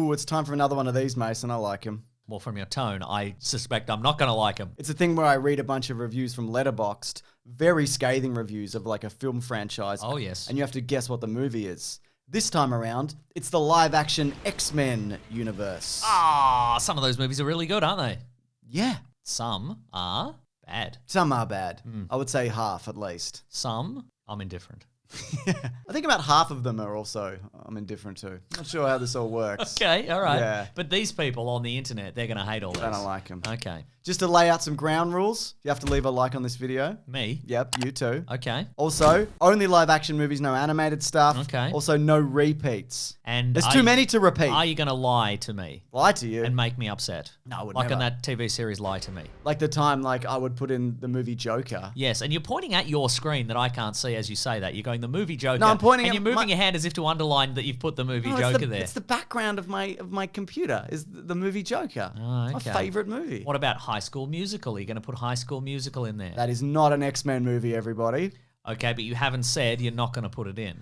Ooh, it's time for another one of these, Mason. I like him. Well, from your tone, I suspect I'm not going to like him. It's a thing where I read a bunch of reviews from Letterboxd, very scathing reviews of like a film franchise. Oh, yes. And you have to guess what the movie is. This time around, it's the live-action X-Men universe. Ah, some of those movies are really good, aren't they? Yeah. Some are bad. Some are bad. I would say half at least. Some, I'm indifferent. I think about half of them are also I'm indifferent to. Not sure how this all works. Okay, all right. Yeah. But these people on the internet, they're going to hate all this. I don't like them. Okay. Just to lay out some ground rules, you have to leave a like on this video. Me? Yep, you too. Okay. Also, only live action movies, no animated stuff. Okay. Also, no repeats. And There's too many to repeat. Are you going to lie to me Lie to you. and make me upset? No, I would like never. on that TV series Lie to Me. Like the time I would put in the movie Joker. Yes, and you're pointing at your screen that I can't see as you say that. You're going the movie Joker. No, I'm pointing and at you're moving your hand as if to underline that you've put the movie Joker there. It's the background of my computer is the movie Joker. Oh, okay. My favorite movie. What about High School Musical? Are you going to put High School Musical in there? That is not an X-Men movie, everybody. Okay, but you haven't said you're not going to put it in.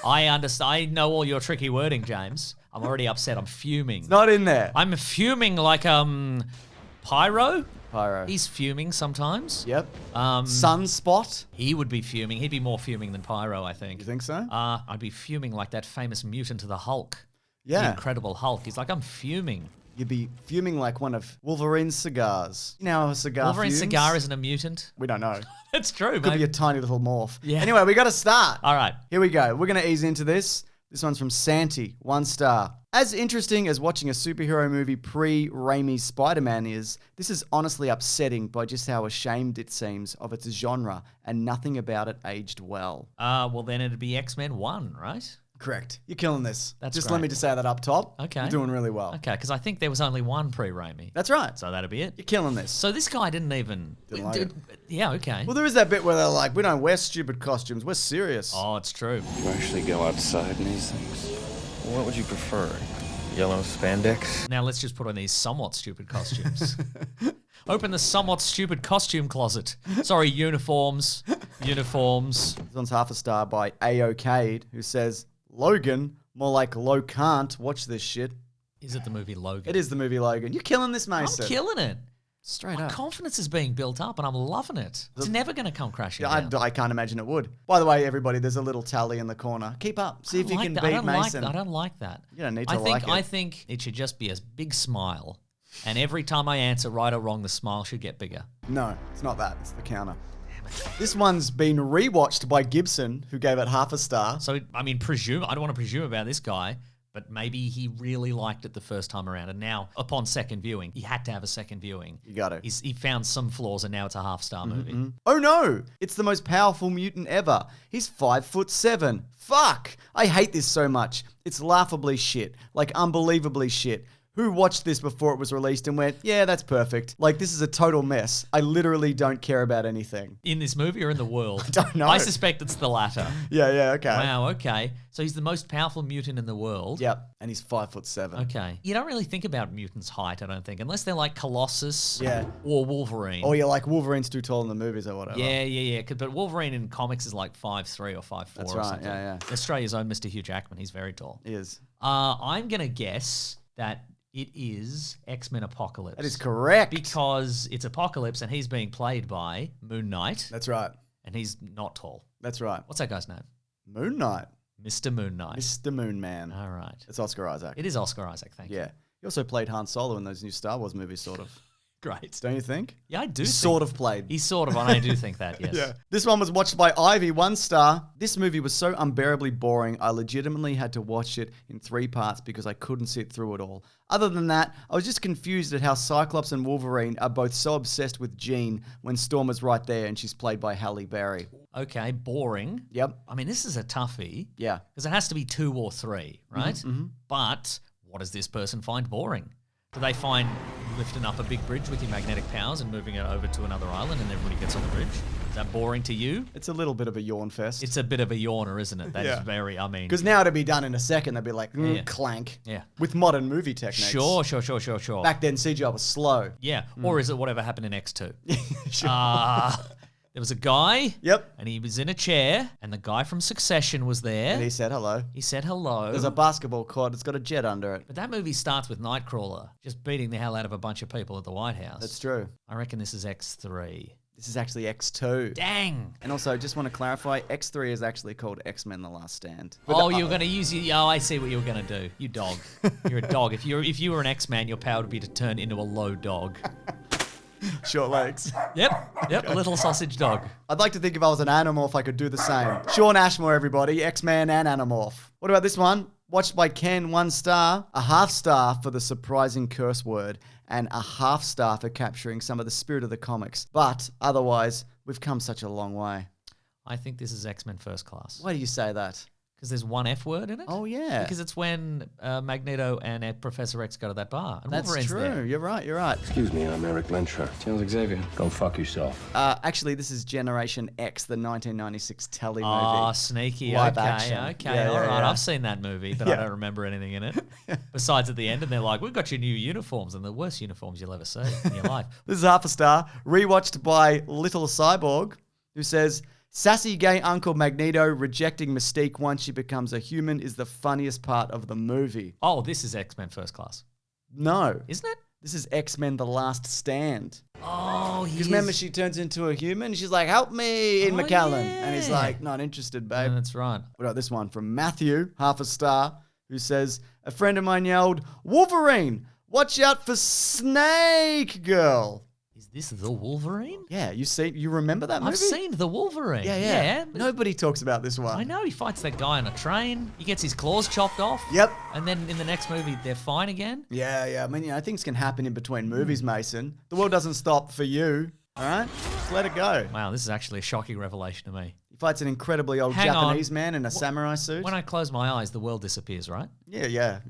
I understand. I know all your tricky wording, James. I'm already upset. I'm fuming. It's not in there. I'm fuming like Pyro. Pyro. He's fuming sometimes. Yep. Sunspot. He would be fuming. He'd be more fuming than Pyro, I think. You think so? I'd be fuming like that famous mutant of the Hulk. Yeah. The Incredible Hulk. He's like, I'm fuming. You'd be fuming like one of Wolverine's cigars. You know how a cigar Wolverine's fumes? cigar isn't a mutant. We don't know. That's true, Could mate. be a tiny little morph. Yeah. Anyway, we got to start. All right. Here we go. We're going to ease into this. This one's from Santi, 1 star. As interesting as watching a superhero movie pre-Raimi's Spider-Man is, this is honestly upsetting by just how ashamed it seems of its genre and nothing about it aged well. Well, then it'd be X-Men 1, right? Correct. You're killing this. That's just great. let me just say that up top. Okay. You're doing really well. Okay, because I think there was only one pre-Raimi. That's right. So that'd be it. You're killing this. So this guy didn't even... Didn't like it. Yeah, okay. Well, there is that bit where they're like, we don't wear stupid costumes. We're serious. Oh, it's true. You actually go outside in these things? What would you prefer? Yellow spandex? Now let's just put on these somewhat stupid costumes. Open the somewhat stupid costume closet. Sorry, uniforms. Uniforms. This one's half a star by AOK'd, who says, Logan, more like Lo can't watch this shit. Is it the movie Logan? It is the movie Logan. You're killing this, Mason. I'm killing it. Straight My up. confidence is being built up and I'm loving it. It's never going to come crashing Yeah, down. I can't imagine it would. By the way, everybody, there's a little tally in the corner. Keep up. See if you can beat Mason. I don't like that. You don't need to like it. I think it should just be a big smile. And every time I answer right or wrong, the smile should get bigger. No, it's not that. It's the counter. This one's been rewatched by Gibson, who gave it half a star. So, I mean, I don't want to presume about this guy, but maybe he really liked it the first time around. And now, upon second viewing, he had to have a second viewing. You got it. He found some flaws and now it's a half-star movie. Oh no! It's the most powerful mutant ever. He's 5'7". Fuck! I hate this so much. It's laughably shit. Like unbelievably shit. Who watched this before it was released and went, yeah, that's perfect. Like, this is a total mess. I literally don't care about anything. In this movie or in the world? I don't know. I suspect it's the latter. Yeah, okay. Wow, okay. So he's the most powerful mutant in the world. Yep, and he's 5'7". Okay. You don't really think about mutants' height, I don't think, unless they're like Colossus Yeah. or Wolverine. Oh, you're like, Wolverine's too tall in the movies or whatever. Yeah. But Wolverine in comics is like 5'3" or 5'4" That's or right, something. yeah. Australia's own Mr. Hugh Jackman, he's very tall. He is. I'm going to guess that it is X-Men Apocalypse. That is correct. Because it's Apocalypse and he's being played by Moon Knight. That's right. And he's not tall. That's right. What's that guy's name? Moon Knight. Mr. Moon Knight. Mr. Moon Man. All right. It's Oscar Isaac. It is Oscar Isaac, thank you. Yeah. He also played Han Solo in those new Star Wars movies, sort of. Great. Don't you think? Yeah, I do. Sort of played. He's sort of, and I do think that, yes. Yeah. This one was watched by Ivy, 1 star. This movie was so unbearably boring, I legitimately had to watch it in 3 parts because I couldn't sit through it all. Other than that, I was just confused at how Cyclops and Wolverine are both so obsessed with Jean when Storm is right there and she's played by Halle Berry. Okay, boring. Yep. I mean, this is a toughie. Yeah. Because it has to be 2 or 3, right? But what does this person find boring? Do they find lifting up a big bridge with your magnetic powers and moving it over to another island and everybody gets on the bridge? Is that boring to you? It's a little bit of a yawn fest. It's a bit of a yawner, isn't it? That is Yeah. very, I mean... Because now it'd be done in a second. They'd be like, Yeah. clank. Yeah. With modern movie techniques. Sure. Back then, CGI was slow. Yeah, or is it whatever happened in X2? Sure. There was a guy. Yep. And he was in a chair, and the guy from Succession was there. And he said hello. He said hello. There's a basketball court. It's got a jet under it. But that movie starts with Nightcrawler just beating the hell out of a bunch of people at the White House. That's true. I reckon this is X3. This is actually X2. Dang. And also, just want to clarify, X3 is actually called X-Men: The Last Stand. Oh, you were going to use your... Oh, I see what you were going to do. You dog. You're a dog. If you were an X-Man, your power would be to turn into a low dog. Short legs. Yep, a little sausage dog. I'd like to think if I was an Animorph, I could do the same. Sean Ashmore, everybody. X-Man and Animorph. What about this one? Watched by Ken, 1 star. A half star for the surprising curse word. And a half star for capturing some of the spirit of the comics. But otherwise, we've come such a long way. I think this is X-Men First Class. Why do you say that? Because there's one F word in it? Oh, yeah. Because it's when Magneto and Professor X go to that bar. And That's Wolverine's true. there. You're right. Excuse me, I'm Eric Lensher. Sounds Xavier. Go fuck yourself. Actually, this is Generation X, the 1996 telly movie. Oh, sneaky. Live Okay, action. okay. Yeah, all yeah, right. yeah. I've seen that movie, but I Yeah. don't remember anything in it. Besides at the end, and they're like, we've got your new uniforms, and the worst uniforms you'll ever see in your life. This is half a star. Rewatched by Little Cyborg, who says, sassy gay Uncle Magneto rejecting Mystique once she becomes a human is the funniest part of the movie. Oh, this is X-Men First Class. No. Isn't it? This is X-Men The Last Stand. Oh, Because remember, she turns into a human. She's like, help me, Ian Oh, McKellen. And he's yeah. like, not interested, babe. Yeah, that's right. What about this one from Matthew, half a star, who says, a friend of mine yelled, Wolverine, watch out for Snake Girl. Is this the Wolverine? Yeah, you remember that movie? I've seen the Wolverine. Yeah. but Nobody talks about this one. I know he fights that guy on a train. He gets his claws chopped off. Yep. And then in the next movie, they're fine again. Yeah. I mean, things can happen in between movies, Mason. The world doesn't stop for you. All right? Just let it go. Wow, this is actually a shocking revelation to me. He fights an incredibly old Hang Japanese on. man in a samurai suit. When I close my eyes, the world disappears, right? Yep,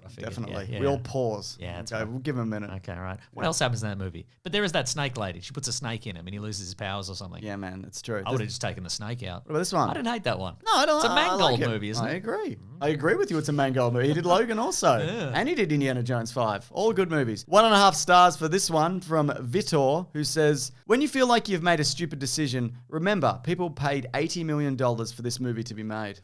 I figured, definitely. yeah, We yeah. all pause. Yeah, that's okay, right. we'll give him a minute. Okay, right. What else happens in that movie? But there is that snake lady. She puts a snake in him and he loses his powers or something. Yeah, man, that's true. I would have just taken the snake out. What about this one? I didn't hate that one. No, I don't. It's a I Mangold like it. movie, isn't I it? agree. I agree with you. It's a Mangold movie. He did Logan also. Yeah. And he did Indiana Jones 5. All good movies. 1.5 stars for this one from Vitor, who says, when you feel like you've made a stupid decision, remember, people paid $80 million for this movie to be made.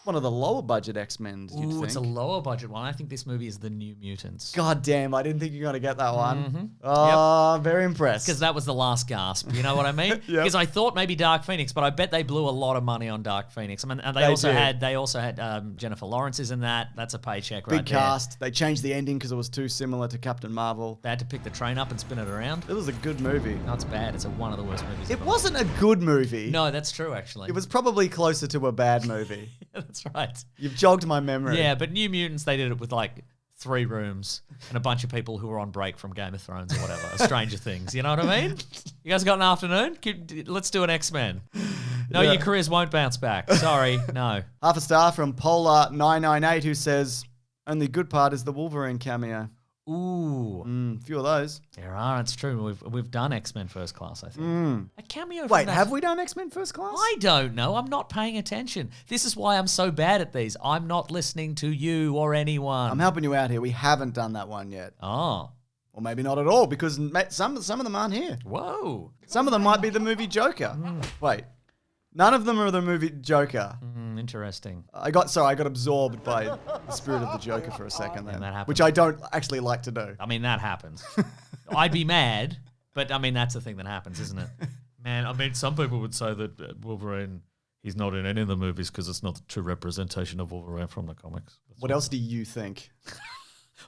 One of the lower budget X-Men, you'd Ooh, think. it's a lower budget one. I think this movie is The New Mutants. God damn, I didn't think you were going to get that one. Oh, very impressed. Because that was the last gasp. You know what I mean? Yep. Because I thought maybe Dark Phoenix, but I bet they blew a lot of money on Dark Phoenix. I mean, and They they did. also had Jennifer Lawrence is in that. That's a paycheck right Big there. cast. They changed the ending because it was too similar to Captain Marvel. They had to pick the train up and spin it around. It was a good movie. No, it's bad. It's one of the worst movies. It ever. wasn't a good movie. No, that's true. Actually, It was probably closer to a bad movie. that's right. You've jogged my memory. Yeah, but New Mutants, they did it with like 3 rooms and a bunch of people who were on break from Game of Thrones or whatever, or Stranger Things. You know what I mean? You guys got an afternoon? Let's do an X-Men. No, Yeah. your careers won't bounce back. Sorry, no. Half a star from Polar998 who says, only good part is the Wolverine cameo. Ooh, Few of those. there are. It's true. We've done X-Men First Class, I think. A cameo. From Wait, that- have we done X-Men First Class? I don't know. I'm not paying attention. This is why I'm so bad at these. I'm not listening to you or anyone. I'm helping you out here. We haven't done that one yet. Oh, Or maybe not at all because some of them aren't here. whoa. Some of them might be the movie Joker. Wait. None of them are the movie Joker. Interesting. I got absorbed by the spirit of the Joker for a second then, that happens. which I don't actually like to do. I mean, that happens. I'd be mad, but I mean, that's the thing that happens, isn't it? Man, I mean, some people would say that Wolverine, he's not in any of the movies because it's not the true representation of Wolverine from the comics. What else do you think?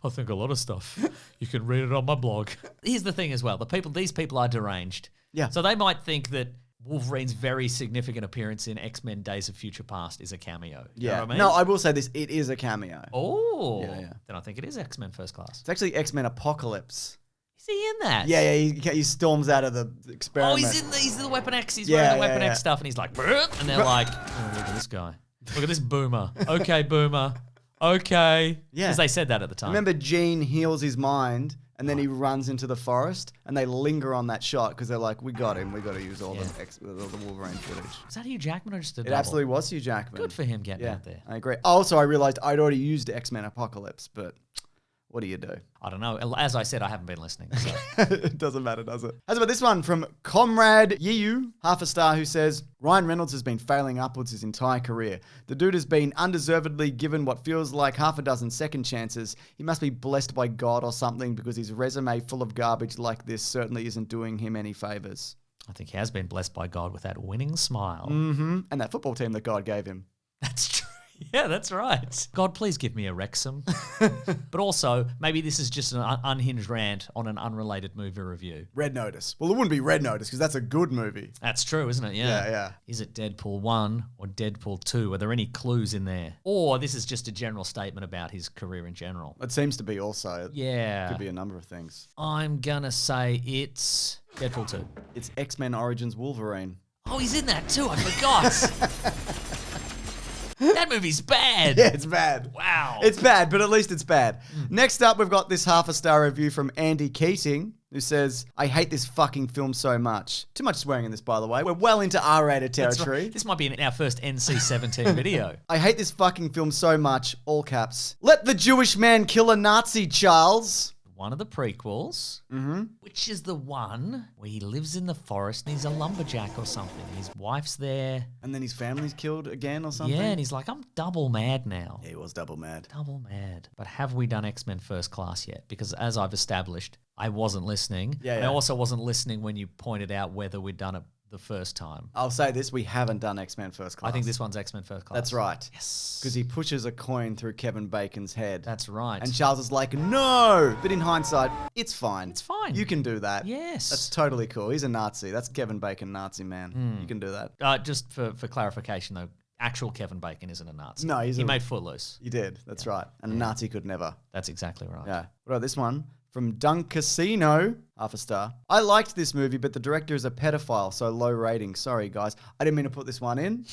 I think a lot of stuff. You can read it on my blog. Here's the thing as well. These people are deranged. Yeah. So they might think that Wolverine's very significant appearance in X-Men Days of Future Past is a cameo. You know what I mean? No, I will say this. It is a cameo. Oh. Yeah. Then I think it is X-Men First Class. It's actually X-Men Apocalypse. Is he in that? Yeah, he storms out of the experiment. Oh, he's the Weapon X. He's Yeah, wearing the Weapon yeah. X stuff, and he's like, "Brr," and they're like, oh, look at this guy. Look at this boomer. Okay, boomer. Okay. Yeah. Because they said that at the time. Remember, Gene heals his mind, and then he runs into the forest, and they linger on that shot because they're like, "We got him. We got to use all the Wolverine footage." Was that Hugh Jackman or just a It double? absolutely was Hugh Jackman. Good for him getting Yeah, out there. I agree. Also, I realized I'd already used X-Men Apocalypse, but what do you do? I don't know. As I said, I haven't been listening. So. It doesn't matter, does it? How's about this one from Comrade Yiu, half a star, who says, Ryan Reynolds has been failing upwards his entire career. The dude has been undeservedly given what feels like half a dozen second chances. He must be blessed by God or something, because his resume full of garbage like this certainly isn't doing him any favors. I think he has been blessed by God with that winning smile. Mm-hmm. And that football team that God gave him. That's true. Yeah, that's right. God, please give me a Wrexham. But also, maybe this is just an unhinged rant on an unrelated movie review. Red Notice. Well, it wouldn't be Red Notice because that's a good movie. That's true, isn't it? Yeah. Yeah. Is it Deadpool 1 or Deadpool 2? Are there any clues in there? Or this is just a general statement about his career in general? It seems to be also. Yeah. Could be a number of things. I'm going to say it's Deadpool 2. It's X-Men Origins Wolverine. Oh, he's in that too. I forgot. That movie's bad. Yeah, it's bad. Wow. It's bad, but at least it's bad. Next up, we've got this half a star review from Andy Keating, who says, I hate this fucking film so much. Too much swearing in this, by the way. We're well into R-rated That's territory. right. This might be our first NC-17 video. I hate this fucking film so much, all caps. Let the Jewish man kill a Nazi, Charles. One of the prequels, which is the one where he lives in the forest and he's a lumberjack or something. His wife's there. And then his family's killed again or something? Yeah, and he's like, I'm double mad now. Yeah, he was double mad. Double mad. But have we done X-Men First Class yet? Because as I've established, I wasn't listening. Yeah, And yeah. I also wasn't listening when you pointed out whether we'd done it the first time. I'll say this, we haven't done X-Men First Class. I think this one's X-Men First Class. That's right. Yes. Because he pushes a coin through Kevin Bacon's head. That's right. And Charles is like, no! But in hindsight, it's fine. It's fine. You can do that. Yes. That's totally cool. He's a Nazi. That's Kevin Bacon, Nazi man. You can do that. Just for clarification, though, actual Kevin Bacon isn't a Nazi. No, he made Footloose. He did. That's right. And a Nazi could never. That's exactly right. Yeah. What about this one? From Dunk Casino, half a star. I liked this movie, but the director is a pedophile, so low rating. Sorry, guys. I didn't mean to put this one in.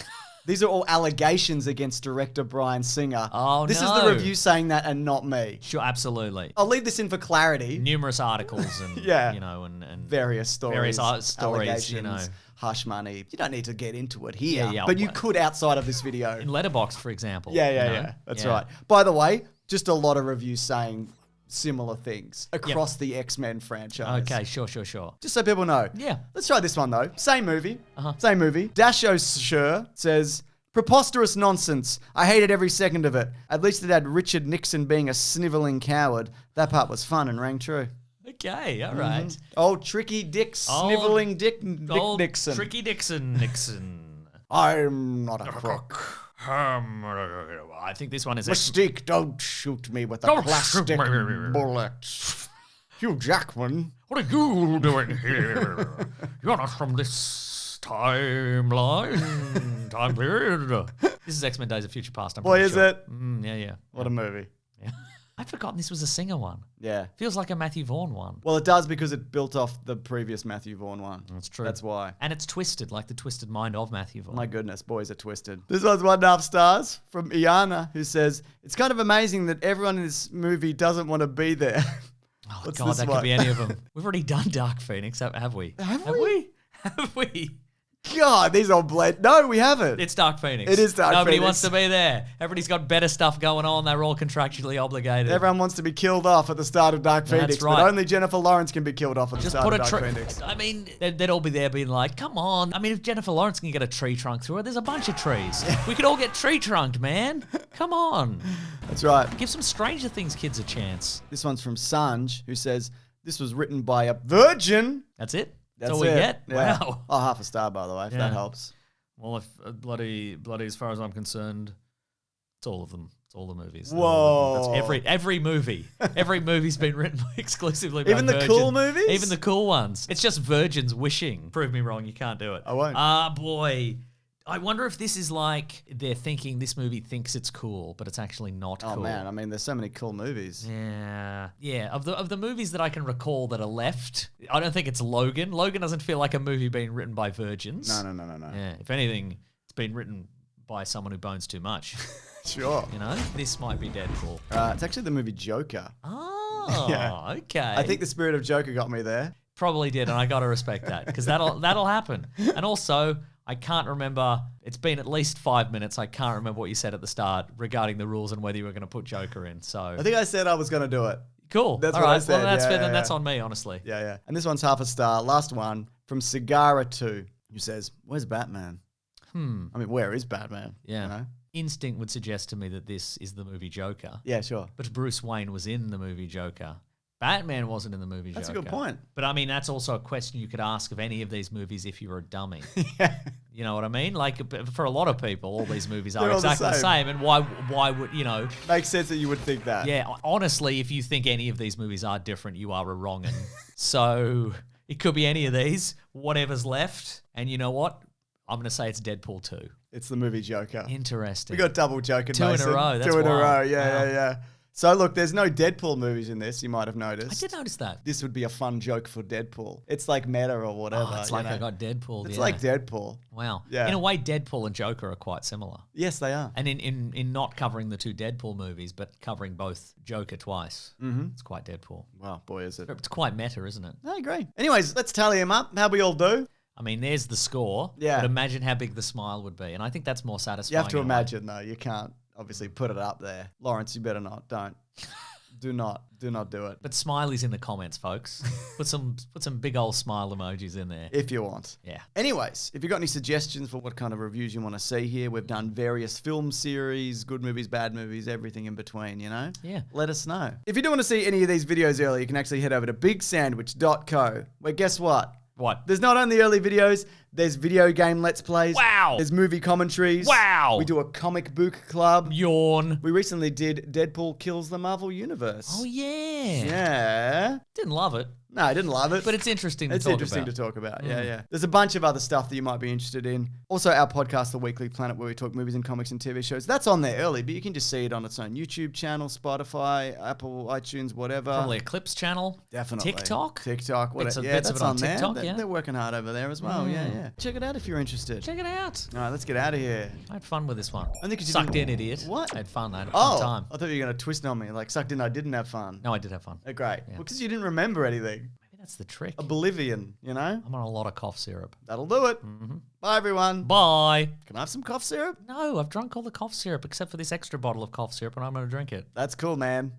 These are all allegations against director Bryan Singer. Oh, This no. is the review saying that and not me. Sure, absolutely. I'll leave this in for clarity. Numerous articles and Yeah. and Various stories. stories, allegations, hush money. You don't need to get into it here, Yeah, but you could outside of this video. in Letterboxd, for example. Yeah. That's right. By the way, just a lot of reviews saying similar things across the X-Men franchise. Okay, sure. Just so people know. Yeah. Let's try this one though. Same movie. Same movie. Dasho Sure says, preposterous nonsense. I hated every second of it. At least it had Richard Nixon being a sniveling coward. That part was fun and rang true. Okay, all right. Old tricky Dick, sniveling Dick Nixon. Tricky Nixon. I'm not a crook. I think this one is Mystique, don't shoot me with a Don't plastic shoot me. bullet. Hugh Jackman. What are you doing here? You're not from this timeline. Time period. This is X-Men Days of Future Past. I'm Boy, pretty is sure. it? Yeah. What a movie. Yeah. I'd forgotten this was a Singer one. Yeah. Feels like a Matthew Vaughn one. Well, it does because it built off the previous Matthew Vaughn one. That's true. That's why. And it's twisted, like the twisted mind of Matthew Vaughn. My goodness, boys are twisted. This one's 1.5 stars from Iana, who says, it's kind of amazing that everyone in this movie doesn't want to be there. Oh, What's God, this that one? could be any of them. We've already done Dark Phoenix, have we? Have we? Have we? God, these all blend. No, we haven't. It's Dark Phoenix. It is Dark Nobody Phoenix. wants to be there. Everybody's got better stuff going on. They're all contractually obligated. Everyone wants to be killed off at the start of Dark That's Phoenix, right. but only Jennifer Lawrence can be killed off at the Just start put of a Dark tree. Phoenix. I mean, they'd all be there being like, come on. I mean, if Jennifer Lawrence can get a tree trunk through it, there's a bunch of trees. We could all get tree trunked, man. Come on. That's right. Give some Stranger Things kids a chance. This one's from Sanj, who says, this was written by a virgin. That's it? That's all we it. get? Yeah. Wow. Oh, 1/2 star, by the way, if Yeah. that helps. Well, if bloody, as far as I'm concerned, it's all of them. It's all the movies. They're Whoa. all of them. That's every movie. Every movie's been written exclusively by Even the virgin. cool movies? Even the cool ones. It's just virgins wishing. Prove me wrong, you can't do it. I won't. Ah, boy. I wonder if this is like they're thinking this movie thinks it's cool, but it's actually not Oh, cool. man. I mean, there's so many cool movies. Yeah. Of the movies that I can recall that are left, I don't think it's Logan. Logan doesn't feel like a movie being written by virgins. No. Yeah, if anything, it's been written by someone who bones too much. Sure. You know, this might be Deadpool. It's actually the movie Joker. Oh, Yeah. okay. I think the spirit of Joker got me there. probably did, and I got to respect that because that'll happen. And also, I can't remember. It's been at least 5 minutes. I can't remember what you said at the start regarding the rules and whether you were going to put Joker in. So I think I said I was going to do it. cool. That's All what I right. said. Well, that's Yeah, fair. Then yeah, that's yeah. on me, honestly. Yeah. And this one's half a star. Last one from Cigara2, who says, "Where's Batman?" I mean, where is Batman? Yeah. You know? Instinct would suggest to me that this is the movie Joker. Yeah, sure. But Bruce Wayne was in the movie Joker. Batman wasn't in the movie That's Joker. a good point. But I mean, that's also a question you could ask of any of these movies if you were a dummy. Yeah. You know what I mean? Like, for a lot of people, all these movies are They're all the exactly the same. same. And why would, you know... Makes sense that you would think that. Yeah, honestly, if you think any of these movies are different, you are a wrong 'un. So it could be any of these, whatever's left. And you know what? I'm going to say it's Deadpool 2. It's the movie Joker. Interesting. We got double Joker. Two in a row, that's Two in a wild. row. Yeah, Wow. yeah. So look, there's no Deadpool movies in this. You might have noticed. I did notice that. This would be a fun joke for Deadpool. It's like meta or whatever. Oh, it's you like know? I got Deadpool. It's yeah. like Deadpool. Wow. Yeah. In a way, Deadpool and Joker are quite similar. Yes, they are. And in not covering the two Deadpool movies, but covering both Joker twice. It's quite Deadpool. Wow, boy, is it. It's quite meta, isn't it? I agree. Anyways, let's tally him up. How we all do? I mean, there's the score. Yeah. But imagine how big the smile would be. And I think that's more satisfying. You have to in a way. imagine, though. You can't obviously put it up there. Lawrence, you better not. Don't. Do not do it. But Smiley's in the comments, folks. Put some big old smile emojis in there. If you want. Yeah. Anyways, if you've got any suggestions for what kind of reviews you want to see here, we've done various film series, good movies, bad movies, everything in between, you know? Yeah. Let us know. If you do want to see any of these videos early, you can actually head over to bigsandwich.co, where guess what? What? There's not only early videos, there's video game Let's Plays. Wow. There's movie commentaries. Wow. We do a comic book club. Yawn. We recently did Deadpool Kills the Marvel Universe. Oh, yeah. Yeah. Didn't love it. No, I didn't love it. But it's interesting to It's talk interesting about. to talk about. Yeah. There's a bunch of other stuff that you might be interested in. Also, our podcast, The Weekly Planet, where we talk movies and comics and TV shows. That's on there early, but you can just see it on its own YouTube channel, Spotify, Apple, iTunes, whatever. Probably a Clips channel. Definitely. TikTok. Whatever. Bits of that's it on there. TikTok, yeah. They're working hard over there as well. Yeah. Check it out if you're interested. Check it out. All right, let's get out of here. I had fun with this one. I think 'cause you Sucked in, didn't- idiot. What? I had fun. I had a fun time. I thought you were going to twist on me. Like, sucked in, I didn't have fun. No, I did have fun. Oh, great. Well, because you didn't remember anything. Maybe that's the trick. Oblivion, you know? I'm on a lot of cough syrup. That'll do it. Bye, everyone. Bye. Can I have some cough syrup? No, I've drunk all the cough syrup except for this extra bottle of cough syrup, and I'm going to drink it. That's cool, man.